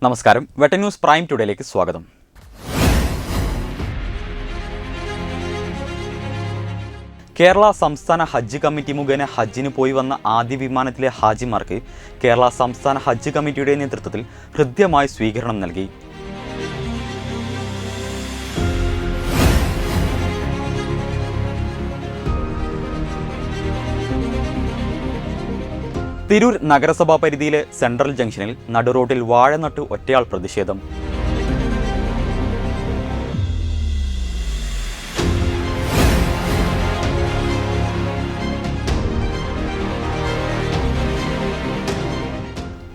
നമസ്കാരം. Vettan news prime ടുഡേയിലേക്ക് സ്വാഗതം. കേരള സംസ്ഥാന ഹജ്ജ് കമ്മിറ്റി മുഖേന ഹജ്ജിന് പോയി വന്ന ആദ്യ വിമാനത്തിലെ ഹാജിമാർക്ക് കേരള സംസ്ഥാന ഹജ്ജ് കമ്മിറ്റിയുടെ നേതൃത്വത്തിൽ ഹൃദ്യമായ സ്വീകരണം നൽകി. തിരൂർ നഗരസഭാ പരിധിയിലെ സെൻട്രൽ ജംഗ്ഷനിൽ നടുറോഡിൽ വാഴ നട്ടു ഒറ്റയാൾ പ്രതിഷേധം.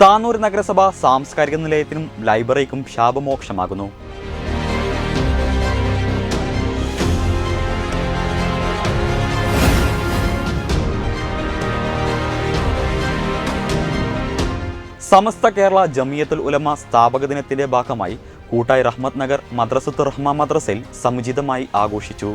താനൂർ നഗരസഭ സാംസ്കാരിക നിലയത്തിനും ലൈബ്രറിക്കും ശാപമോക്ഷമാകുന്നു. സമസ്ത കേരള ജമിയത്തുൽ ഉലമ സ്ഥാപക ദിനത്തിന്റെ ഭാഗമായി കൂട്ടായി റഹ്മത്ത് നഗർ മദ്രസത്തുർ റഹ്മ മദ്രസയിൽ സമുചിതമായി ആഘോഷിച്ചു.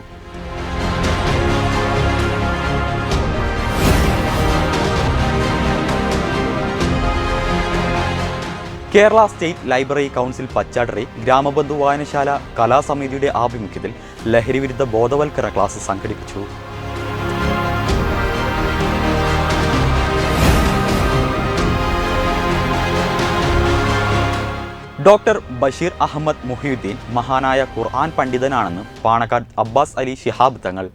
കേരള സ്റ്റേറ്റ് ലൈബ്രറി കൗൺസിൽ പച്ചാടറി ഗ്രാമബന്ധു വായനശാല കലാസമിതിയുടെ ആഭിമുഖ്യത്തിൽ ലഹരിവിരുദ്ധ ബോധവൽക്കരണ ക്ലാസ് സംഘടിപ്പിച്ചു. ഡോക്ടർ ബഷീർ അഹമ്മദ് മുഹിയുദ്ദീൻ മഹാനായ ഖുർആൻ പണ്ഡിതനാണെന്ന് പാണക്കാട് അബ്ബാസ് അലി ശിഹാബ് തങ്ങൾ.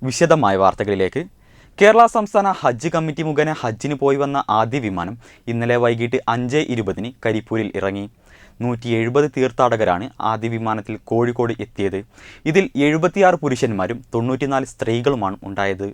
വിശദമായ വാർത്തകളിലേക്ക്. കേരള സംസ്ഥാന ഹജ്ജ് കമ്മിറ്റി മുഖേന ഹജ്ജിന് പോയി വന്ന ആദ്യ വിമാനം ഇന്നലെ വൈകിട്ട് 5:20 കരിപ്പൂരിൽ ഇറങ്ങി. 170 തീർത്ഥാടകരാണ് ആദ്യ വിമാനത്തിൽ കോഴിക്കോട് എത്തിയത്. ഇതിൽ 76 പുരുഷന്മാരും 94 സ്ത്രീകളുമാണ് ഉണ്ടായത്.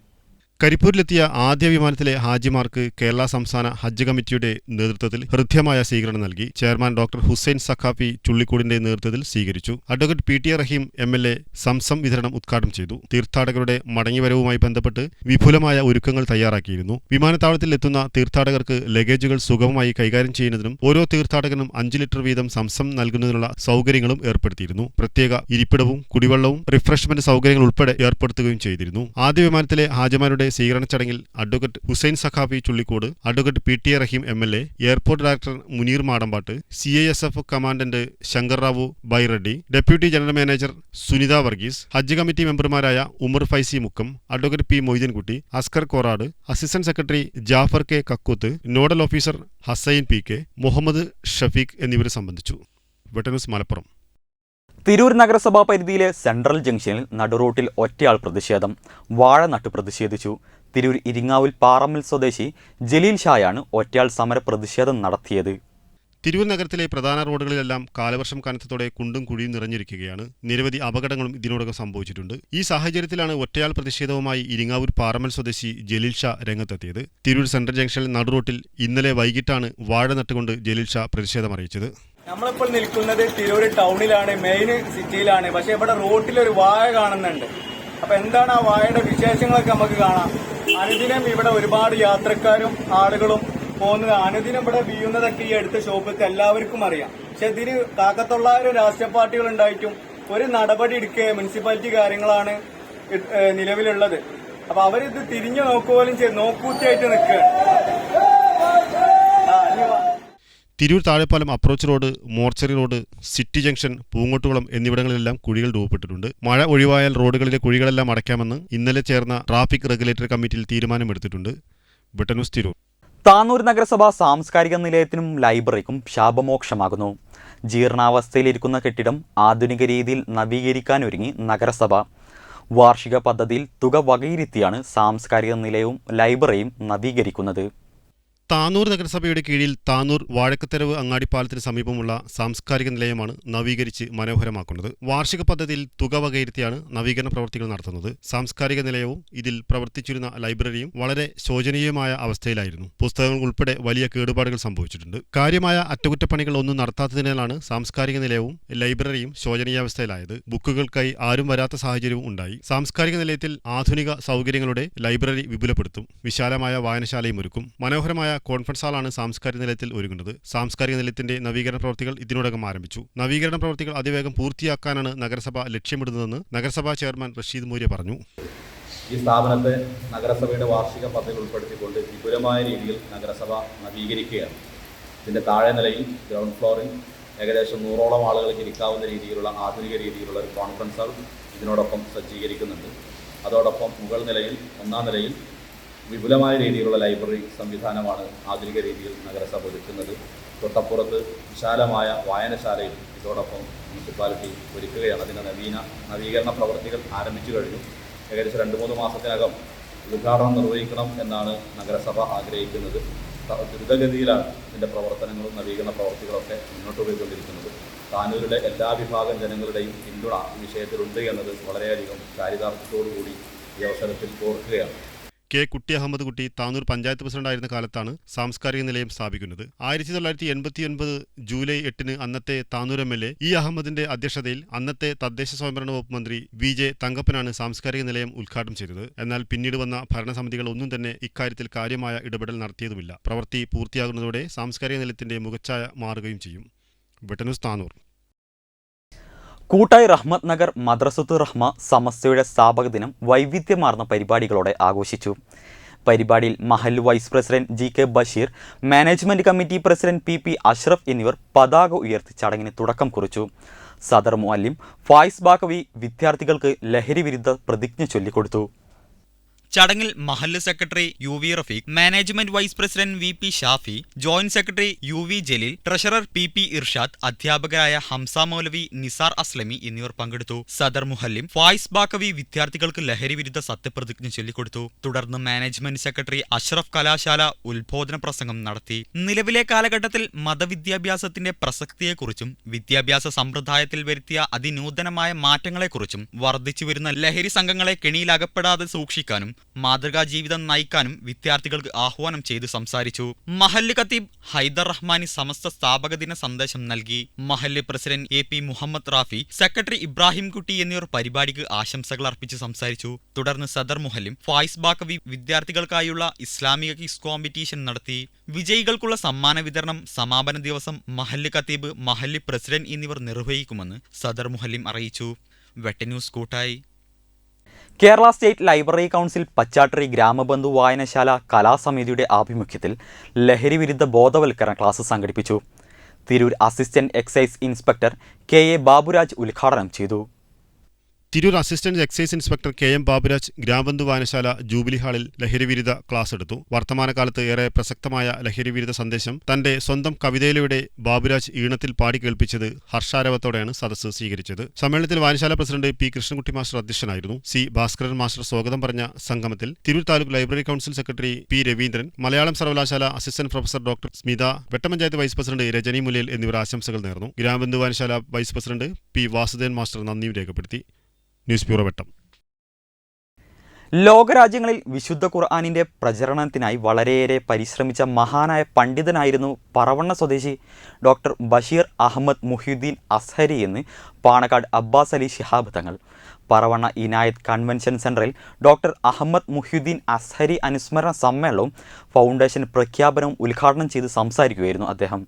കരിപ്പൂരിലെത്തിയ ആദ്യ വിമാനത്തിലെ ഹാജിമാർക്ക് കേരള സംസ്ഥാന ഹജ്ജ് കമ്മിറ്റിയുടെ നേതൃത്വത്തിൽ ഹൃദ്യമായ സ്വീകരണം നൽകി. ചെയർമാൻ ഡോക്ടർ ഹുസൈൻ സഖാഫി ചുള്ളിക്കൂടിന്റെ നേതൃത്വത്തിൽ സ്വീകരിച്ചു. Advocate PTA Rahim MLA Zamzam വിതരണം ഉദ്ഘാടനം ചെയ്തു. തീർത്ഥാടകരുടെ മടങ്ങിവരവുമായി ബന്ധപ്പെട്ട് വിപുലമായ ഒരുക്കങ്ങൾ തയ്യാറാക്കിയിരുന്നു. വിമാനത്താവളത്തിൽ എത്തുന്ന തീർത്ഥാടകർക്ക് ലഗേജുകൾ സുഗമമായി കൈകാര്യം ചെയ്യുന്നതിനും ഓരോ തീർത്ഥാടകനും 5 ലിറ്റർ വീതം സംസം നൽകുന്നതിനുള്ള സൗകര്യങ്ങളും ഏർപ്പെടുത്തിയിരുന്നു. പ്രത്യേക ഇരിപ്പിടവും കുടിവെള്ളവും റിഫ്രഷ്മെന്റ് സൗകര്യങ്ങൾ ഉൾപ്പെടെ ഏർപ്പെടുത്തുകയും ചെയ്തിരുന്നു. ആദ്യ വിമാനത്തിലെ ഹാജിമാരുടെ സ്വീകരണ ചടങ്ങിൽ advocate Hussain Saqafi Chullikode, advocate PTA Rahim MLA, airport director Muneer Madampat, CISF commandant Shankar Rao Byreddy, deputy general manager Sunitha Varghese, Hajj committee മെമ്പർമാരായ Umar Faizi Mukkam, advocate P Moideenkutty, Askar Korad, assistant secretary Jafar K Kakkooth, nodal officer Hussain PK, Muhammad Shafeeq എന്നിവർ സംബന്ധിച്ചു. വെട്ടൻ ന്യൂസ് മലപ്പുറം. തിരൂർ നഗരസഭാ പരിധിയിലെ സെൻട്രൽ ജംഗ്ഷനിൽ നടുറോട്ടിൽ ഒറ്റയാൾ പ്രതിഷേധം. വാഴ നട്ടു പ്രതിഷേധിച്ചു. തിരൂർ ഇരിങ്ങാവിൽ പാറമ്മൽ സ്വദേശി ജലീൽ ഷായാണ് ഒറ്റയാൾ സമര പ്രതിഷേധം നടത്തിയത്. തിരൂർ നഗരത്തിലെ പ്രധാന റോഡുകളിലെല്ലാം കാലവർഷം കനത്തതോടെ കുണ്ടും കുഴിയും നിറഞ്ഞിരിക്കുകയാണ്. നിരവധി അപകടങ്ങളും ഇതിനോടകം സംഭവിച്ചിട്ടുണ്ട്. ഈ സാഹചര്യത്തിലാണ് ഒറ്റയാൾ പ്രതിഷേധവുമായി ഇരിങ്ങാവൂർ പാറമ്മൽ സ്വദേശി ജലീൽ ഷാ രംഗത്തെത്തിയത്. തിരൂർ സെൻട്രൽ ജംഗ്ഷനിൽ നടുറോട്ടിൽ ഇന്നലെ വൈകിട്ടാണ് വാഴ നട്ടുകൊണ്ട് ജലീൽ ഷാ പ്രതിഷേധം അറിയിച്ചത്. നമ്മളിപ്പോൾ നിൽക്കുന്നത് തിരൂർ ടൗണിലാണ്, മെയിൻ സിറ്റിയിലാണ്. പക്ഷെ ഇവിടെ റോട്ടിലൊരു വാഴ കാണുന്നുണ്ട്. അപ്പൊ എന്താണ് ആ വാഴയുടെ വിശേഷങ്ങളൊക്കെ നമുക്ക് കാണാം. അനുദിനം ഇവിടെ ഒരുപാട് യാത്രക്കാരും ആളുകളും പോകുന്നത്, അനുദിനം ഇവിടെ വീഴുന്നതൊക്കെ ഈ അടുത്ത ഷോപ്പിലത്തെ എല്ലാവർക്കും അറിയാം. പക്ഷെ ഇതിന് കാക്കത്തൊള്ളായിരം രാഷ്ട്രീയ പാർട്ടികൾ ഉണ്ടായിട്ടും ഒരു നടപടി എടുക്കുക മുനിസിപ്പാലിറ്റി കാര്യങ്ങളാണ് നിലവിലുള്ളത്. അപ്പൊ അവരിത് തിരിഞ്ഞു നോക്കുപോലും നോക്കൂറ്റിയായിട്ട് നിൽക്കുകയാണ്. Tirur Thazhepalam approach road, mortuary road, city junction, Poongottukulam എന്നിവിടങ്ങളിലെല്ലാം കുഴികൾ രൂപപ്പെട്ടിട്ടുണ്ട്. മഴ ഒഴിവായാൽ റോഡുകളിലെ കുഴികളെല്ലാം അടയ്ക്കാമെന്ന് ഇന്നലെ ചേർന്ന ട്രാഫിക് റെഗുലേറ്ററി കമ്മിറ്റിയിൽ തീരുമാനമെടുത്തിട്ടുണ്ട്. വെട്ടൻ ന്യൂസ് തിരൂർ. താനൂർ നഗരസഭ സാംസ്കാരിക നിലയത്തിനും ലൈബ്രറിക്കും ശാപമോക്ഷമാകുന്നു. ജീർണാവസ്ഥയിലിരിക്കുന്ന കെട്ടിടം ആധുനിക രീതിയിൽ നവീകരിക്കാനൊരുങ്ങി നഗരസഭ. വാർഷിക പദ്ധതിയിൽ തുക വകയിരുത്തിയാണ് സാംസ്കാരിക നിലയവും ലൈബ്രറിയും നവീകരിക്കുന്നത്. താനൂർ നഗരസഭയുടെ കീഴിൽ താനൂർ വാഴക്കത്തെരവ് അങ്ങാടിപ്പാലത്തിന് സമീപമുള്ള സാംസ്കാരിക നിലയമാണ് നവീകരിച്ച് മനോഹരമാക്കുന്നത്. വാർഷിക പദ്ധതിയിൽ തുക വകയിരുത്തിയാണ് നവീകരണ പ്രവൃത്തികൾ നടത്തുന്നത്. സാംസ്കാരിക നിലയവും ഇതിൽ പ്രവർത്തിച്ചിരുന്ന ലൈബ്രറിയും വളരെ ശോചനീയമായ അവസ്ഥയിലായിരുന്നു. പുസ്തകങ്ങൾ ഉൾപ്പെടെ വലിയ കേടുപാടുകൾ സംഭവിച്ചിട്ടുണ്ട്. കാര്യമായ അറ്റകുറ്റപ്പണികൾ ഒന്നും നടത്താത്തതിനാലാണ് സാംസ്കാരിക നിലയവും ലൈബ്രറിയും ശോചനീയാവസ്ഥയിലായത്. ബുക്കുകൾക്കായി ആരും വരാത്ത സാഹചര്യവും ഉണ്ടായി. സാംസ്കാരിക നിലയത്തിൽ ആധുനിക സൗകര്യങ്ങളുടെ ലൈബ്രറി വിപുലപ്പെടുത്തും. വിശാലമായ വായനശാലയും ഒരുക്കും. മനോഹരമായ കോൺഫറൻസ് ഹാളാണ് സാംസ്കാരിക നിലയത്തിൽ ഒരുങ്ങുന്നത്. സാംസ്കാരിക നിലയത്തിന്റെ നവീകരണ പ്രവൃത്തികൾ ഇതിനോടകം ആരംഭിച്ചു. നവീകരണ പ്രവൃത്തികൾ അതിവേഗം പൂർത്തിയാക്കാനാണ് നഗരസഭ ലക്ഷ്യമിടുന്നതെന്ന് നഗരസഭാ ചെയർമാൻ റഷീദ് മൂര്യ പറഞ്ഞു. ഈ സ്ഥാപനത്തെ നഗരസഭയുടെ വാർഷിക പദ്ധതിയിൽ ഉൾപ്പെടുത്തിക്കൊണ്ട് വിപുലമായ രീതിയിൽ നഗരസഭ നവീകരിക്കുകയാണ്. ഇതിൻ്റെ താഴെ നിലയിൽ ഗ്രൗണ്ട് ഫ്ലോറിൽ ഏകദേശം 100ഓളം ആളുകൾക്ക് ഇരിക്കാവുന്ന രീതിയിലുള്ള ആധുനിക രീതിയിലുള്ള ഒരു കോൺഫറൻസ് ഹാൾ ഇതിനോടൊപ്പം സജ്ജീകരിക്കുന്നുണ്ട്. അതോടൊപ്പം മുകൾ നിലയിൽ 1ാം നിലയിൽ വിപുലമായ രീതിയിലുള്ള ലൈബ്രറി സംവിധാനമാണ് ആധുനിക രീതിയിൽ നഗരസഭ ഒരുക്കുന്നത്. തൊട്ടപ്പുറത്ത് വിശാലമായ വായനശാലയും ഇതോടൊപ്പം മുനിസിപ്പാലിറ്റി ഒരുക്കുകയാണ്. അതിൻ്റെ നവീകരണ പ്രവൃത്തികൾ ആരംഭിച്ചു കഴിഞ്ഞു. ഏകദേശം 2-3 മാസത്തിനകം ഉദ്ഘാടനം നിർവഹിക്കണം എന്നാണ് നഗരസഭ ആഗ്രഹിക്കുന്നത്. ദ്രുതഗതിയിലാണ് ഇതിൻ്റെ പ്രവർത്തനങ്ങളും നവീകരണ പ്രവർത്തികളൊക്കെ മുന്നോട്ട് പോയിക്കൊണ്ടിരിക്കുന്നത്. താനൂരിലെ എല്ലാ വിഭാഗം ജനങ്ങളുടെയും പിന്തുണ ഈ വിഷയത്തിലുണ്ട് എന്നത് വളരെയധികം ചാരിതാർത്ഥ്യത്തോടുകൂടി ഈ അവസരത്തിൽ ഓർക്കുകയാണ്. കെ. കുട്ടി അഹമ്മദ് കുട്ടി താനൂർ പഞ്ചായത്ത് പ്രസിഡന്റായിരുന്ന കാലത്താണ് സാംസ്കാരിക നിലയം സ്ഥാപിക്കുന്നത്. 1989 ജൂലൈ 8 അന്നത്തെ താനൂർ MLA ഇ. അഹമ്മദിന്റെ അധ്യക്ഷതയിൽ അന്നത്തെ തദ്ദേശ സ്വയംഭരണ വകുപ്പ് മന്ത്രി VJ തങ്കപ്പനാണ് സാംസ്കാരിക നിലയം ഉദ്ഘാടനം ചെയ്തത്. എന്നാൽ പിന്നീട് വന്ന ഭരണസമിതികൾ ഒന്നും തന്നെ ഇക്കാര്യത്തിൽ കാര്യമായ ഇടപെടൽ നടത്തിയതുമില്ല. പ്രവൃത്തി പൂർത്തിയാകുന്നതോടെ സാംസ്കാരിക നിലയത്തിന്റെ മുഖച്ഛായ മാറുകയും ചെയ്യും. വെട്ടന്യൂസ് താനൂർ. കൂട്ടായി റഹ്മത്ത് നഗർ മദ്രസത്തു റഹ്മ സമസ്തയുടെ സ്ഥാപക ദിനം വൈവിധ്യമാർന്ന പരിപാടികളോടെ ആഘോഷിച്ചു. പരിപാടിയിൽ മഹല്ല് vice president GK Basheer, management committee president PP Ashraf എന്നിവർ പതാക ഉയർത്തി ചടങ്ങിന് തുടക്കം കുറിച്ചു. സദർ മുഅല്ലിം ഫായിസ് ബാക്കവി വിദ്യാർത്ഥികൾക്ക് ലഹരി വിരുദ്ധ പ്രതിജ്ഞ ചൊല്ലിക്കൊടുത്തു. ചടങ്ങിൽ മഹല്ല് secretary UV Rafeeq, management vice president VP Shafi, joint secretary UV Jaleel, treasurer PP Irshad, അധ്യാപകരായ ഹംസ മൗലവി, നിസാർ അസ്ലമി എന്നിവർ പങ്കെടുത്തു. സദർ മുഹല്ലിം ഫായിസ് ബാക്കവി വിദ്യാർത്ഥികൾക്ക് ലഹരി വിരുദ്ധ സത്യപ്രതിജ്ഞ ചൊല്ലിക്കൊടുത്തു. തുടർന്ന് മാനേജ്മെന്റ് സെക്രട്ടറി അഷ്റഫ് കലാശാല ഉദ്ബോധന പ്രസംഗം നടത്തി. നിലവിലെ കാലഘട്ടത്തിൽ മതവിദ്യാഭ്യാസത്തിന്റെ പ്രസക്തിയെക്കുറിച്ചും വിദ്യാഭ്യാസ സമ്പ്രദായത്തിൽ വരുത്തിയ അതിനൂതനമായ മാറ്റങ്ങളെക്കുറിച്ചും വർദ്ധിച്ചുവരുന്ന ലഹരി സംഘങ്ങളെ കെണിയിലകപ്പെടാതെ സൂക്ഷിക്കാനും മാതൃകാ ജീവിതം നയിക്കാനും വിദ്യാർത്ഥികൾക്ക് ആഹ്വാനം ചെയ്ത് സംസാരിച്ചു. മഹല്ല് ഖത്തീബ് ഹൈദർ റഹ്മാനി സമസ്ത സ്ഥാപക ദിന സന്ദേശം നൽകി. മഹല്ല് president AP Muhammad Rafi, secretary Ibrahim Kutty എന്നിവർ പരിപാടിക്ക് ആശംസകൾ അർപ്പിച്ച് സംസാരിച്ചു. തുടർന്ന് സദർ മുഹല്ലിം ഫായിസ് ബാക്കവി വിദ്യാർത്ഥികൾക്കായുള്ള ഇസ്ലാമിക ക്വിസ് കോമ്പറ്റീഷൻ നടത്തി. വിജയികൾക്കുള്ള സമ്മാന വിതരണം സമാപന ദിവസം മഹല്ല് ഖത്തീബ്, മഹല്ല് പ്രസിഡന്റ് എന്നിവർ നിർവഹിക്കുമെന്ന് സദർ മുഹല്ലിം അറിയിച്ചു. വെട്ടന്യൂസ് Koottayi. Kerala state library council Pachattiri Gramabandhu വായനശാല കലാസമിതിയുടെ ആഭിമുഖ്യത്തിൽ ലഹരി വിരുദ്ധ ബോധവൽക്കരണ ക്ലാസ് സംഘടിപ്പിച്ചു. Tirur assistant excise inspector KA Baburaj ഉദ്ഘാടനം ചെയ്തു. Tirur assistant excise inspector KM Baburaj Gramabandhu വായനശാല ജൂബിലി ഹാളിൽ ലഹരിവിരുദ്ധ ക്ലാസ് എടുത്തു. വർത്തമാനകാലത്ത് ഏറെ പ്രസക്തമായ ലഹരിവിരുദ്ധ സന്ദേശം തന്റെ സ്വന്തം കവിതയിലൂടെ ബാബുരാജ് ഈണത്തിൽ പാടി കേൾപ്പിച്ചത് ഹർഷാരവത്തോടെയാണ് സദസ്സ് സ്വീകരിച്ചത്. സമ്മേളനത്തിൽ വായനശാല പ്രസിഡന്റ് P. കൃഷ്ണൻകുട്ടി മാസ്റ്റർ അധ്യക്ഷനായിരുന്നു. C. ഭാസ്കരൻ മാസ്റ്റർ സ്വാഗതം പറഞ്ഞ സംഗമത്തിൽ Tirur taluk library council secretary P. Raveendran, Malayalam സർവകലാശാല അസിസ്റ്റന്റ് പ്രൊഫസർ ഡോക്ടർ സ്മിത, വെട്ടപഞ്ചായത്ത് വൈസ് പ്രസിഡന്റ് രജനി മുലയിൽ എന്നിവർ ആശംസകൾ നേർന്നു. ഗ്രാമബന്ധു വായനശാല vice president P. Vasudevan master നന്ദിയും രേഖപ്പെടുത്തി. ന്യൂസ് ബ്യൂറോ വെട്ടം. ലോകരാജ്യങ്ങളിൽ വിശുദ്ധ ഖുർആനിന്റെ പ്രചരണത്തിനായി വളരെയേറെ പരിശ്രമിച്ച മഹാനായ പണ്ഡിതനായിരുന്നു പറവണ്ണ സ്വദേശി ഡോക്ടർ ബഷീർ അഹമ്മദ് മുഹ്യുദ്ദീൻ അസ്ഹരി എന്ന് പാണക്കാട് അബ്ബാസ് അലി ശിഹാബ് തങ്ങൾ. പറവണ്ണ ഇനായത്ത് കൺവെൻഷൻ സെന്ററിൽ ഡോക്ടർ അഹമ്മദ് മുഹ്യുദ്ദീൻ അസ്ഹരി അനുസ്മരണ സമ്മേളനവും ഫൗണ്ടേഷൻ പ്രഖ്യാപനവും ഉദ്ഘാടനം ചെയ്ത് സംസാരിക്കുകയായിരുന്നു അദ്ദേഹം.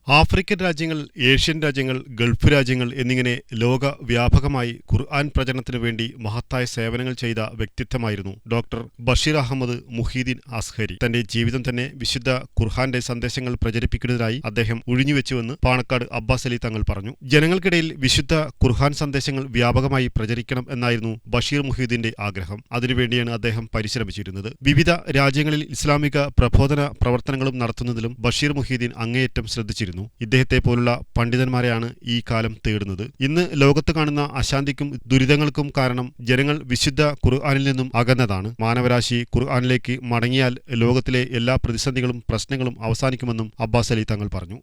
ആഫ്രിക്കൻ രാജ്യങ്ങൾ, ഏഷ്യൻ രാജ്യങ്ങൾ, ഗൾഫ് രാജ്യങ്ങൾ എന്നിങ്ങനെ ലോകവ്യാപകമായി ഖുർആൻ പ്രചരണത്തിനു വേണ്ടി മഹത്തായ സേവനങ്ങൾ ചെയ്ത വ്യക്തിത്വമായിരുന്നു ഡോക്ടർ ബഷീർ അഹമ്മദ് മുഹീദ്ദീൻ അസ്ഹരി. തന്റെ ജീവിതം തന്നെ വിശുദ്ധ ഖുർആന്റെ സന്ദേശങ്ങൾ പ്രചരിപ്പിക്കുന്നതിനായി അദ്ദേഹം ഒഴിഞ്ഞുവെച്ചുവെന്ന് പാണക്കാട് അബ്ബാസ് അലി തങ്ങൾ പറഞ്ഞു. ജനങ്ങൾക്കിടയിൽ വിശുദ്ധ ഖുർആൻ സന്ദേശങ്ങൾ വ്യാപകമായി പ്രചരിക്കണം എന്നായിരുന്നു ബഷീർ മുഹീദ്ദീന്റെ ആഗ്രഹം. അതിനുവേണ്ടിയാണ് അദ്ദേഹം പരിശ്രമിച്ചിരുന്നത്. വിവിധ രാജ്യങ്ങളിൽ ഇസ്ലാമിക പ്രബോധന പ്രവർത്തനങ്ങളും നടത്തുന്നതിലും ബഷീർ മുഹീദ്ദീൻ അങ്ങേയറ്റം ശ്രദ്ധിച്ചിരുന്നു. ഇദ്ദേഹത്തെ പോലുള്ള പണ്ഡിതന്മാരെയാണ് ഈ കാലം തേടുന്നത്. ഇന്ന് ലോകത്ത് കാണുന്ന അശാന്തിക്കും ദുരിതങ്ങൾക്കും കാരണം ജനങ്ങൾ വിശുദ്ധ ഖുർആനിൽ നിന്നും അകന്നതാണ്. മാനവരാശി ഖുർആനിലേക്ക് മടങ്ങിയാൽ ലോകത്തിലെ എല്ലാ പ്രതിസന്ധികളും പ്രശ്നങ്ങളും അവസാനിക്കുമെന്നും അബ്ബാസ് അലി തങ്ങൾ പറഞ്ഞു.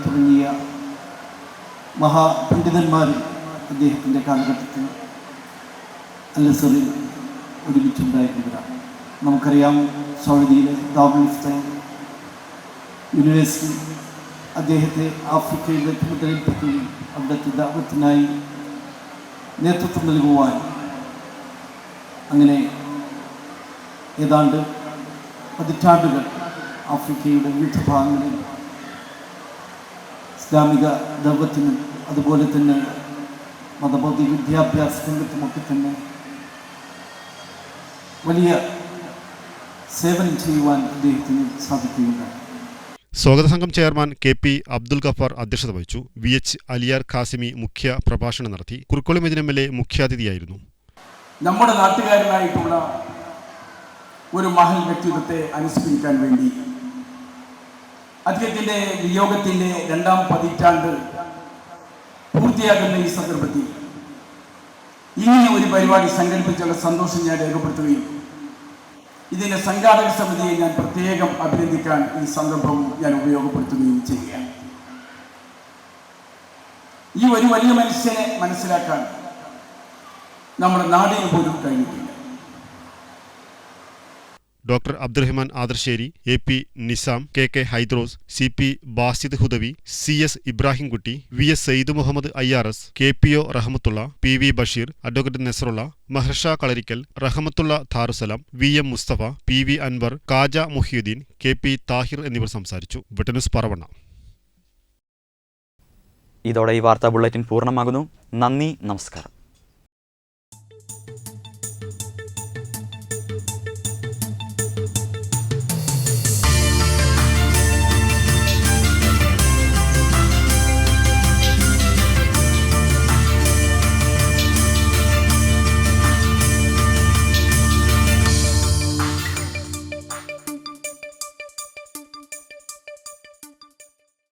തുടങ്ങിയ മഹാപണ്ഡിതന്മാർ അദ്ദേഹത്തിൻ്റെ കാലഘട്ടത്തിൽ അൽ-അസ്ഹറിൽ ഒരുമിച്ചുണ്ടായിരുന്നവരാണ്. നമുക്കറിയാം, സൗദിയിലെ ദാറുൽ ഇഫ്താ യൂണിവേഴ്സിറ്റി അദ്ദേഹത്തെ ആഫ്രിക്കയുടെ ചുമതലയിൽപ്പെടുത്തുകയും അവിടുത്തെ ദഅവത്തിനായി നേതൃത്വം നൽകുവാൻ അങ്ങനെ ഏതാണ്ട് 10 പതിറ്റാണ്ടുകൾ ആഫ്രിക്കയുടെ വിവിധ ഭാഗങ്ങളിൽ ഇസ്ലാമിക ദഅവത്തിനും അതുപോലെ തന്നെ മതബോധി വിദ്യാഭ്യാസ രംഗത്തുമൊക്കെ തന്നെ വലിയ സേവനം ചെയ്യുവാൻ അദ്ദേഹത്തിന് സാധിക്കുകയുണ്ടായി. സ്വാഗത സംഘം ചെയർമാൻ KP അബ്ദുൽ ഗഫാർ അധ്യക്ഷത വഹിച്ചു. VH അലിയാർ ഖാസിമി മുഖ്യ പ്രഭാഷണം നടത്തി. കുറുക്കോളി മദീന MLA മുഖ്യാതിഥിയായിരുന്നു. നമ്മുടെ നാട്ടുകാരനായിട്ടുള്ള ഒരു മഹൽ വ്യക്തിത്വത്തെ അനുസ്മരിക്കാൻ വേണ്ടി അദ്ദേഹത്തിൻ്റെ വിയോഗത്തിൻ്റെ 2ാം പതിറ്റാണ്ട് പൂർത്തിയാകുന്ന ഈ സന്ദർഭത്തിൽ ഇങ്ങനെ ഒരു പരിപാടി സംഘടിപ്പിച്ചുള്ള സന്തോഷം ഞാൻ രേഖപ്പെടുത്തുകയും ഇതിൻ്റെ സംഘാടക സമിതിയെ ഞാൻ പ്രത്യേകം അഭിനന്ദിക്കാൻ ഈ സന്ദർഭം ഞാൻ ഉപയോഗപ്പെടുത്തുകയും ചെയ്യുകയാണ്. ഈ ഒരു വലിയ മനുഷ്യനെ മനസ്സിലാക്കാൻ നമ്മുടെ നാടിന് പോലും കഴിഞ്ഞിട്ടില്ല. Doctor Abdurahman Adasseri, AP Nizam, KK Haidros, CP Basid Hudawi, CS Ibrahimkutty, VS Sayyid Muhammad IRS, KPO Rahmathulla, PV Basheer, advocate Nasrulla, Maharsha Kalarikkal, Rahmathulla Darussalam, VM Musthafa, PV Anwar, Kaja Muhiyuddin, KP Thahir എന്നിവർ സംസാരിച്ചു. വിട്ടന്യൂസ് പറവണ്ണ. ഇതോടെ ഈ വാർത്താ ബുള്ളറ്റിൻ പൂർണ്ണമാകുന്നു. നന്ദി, നമസ്കാരം.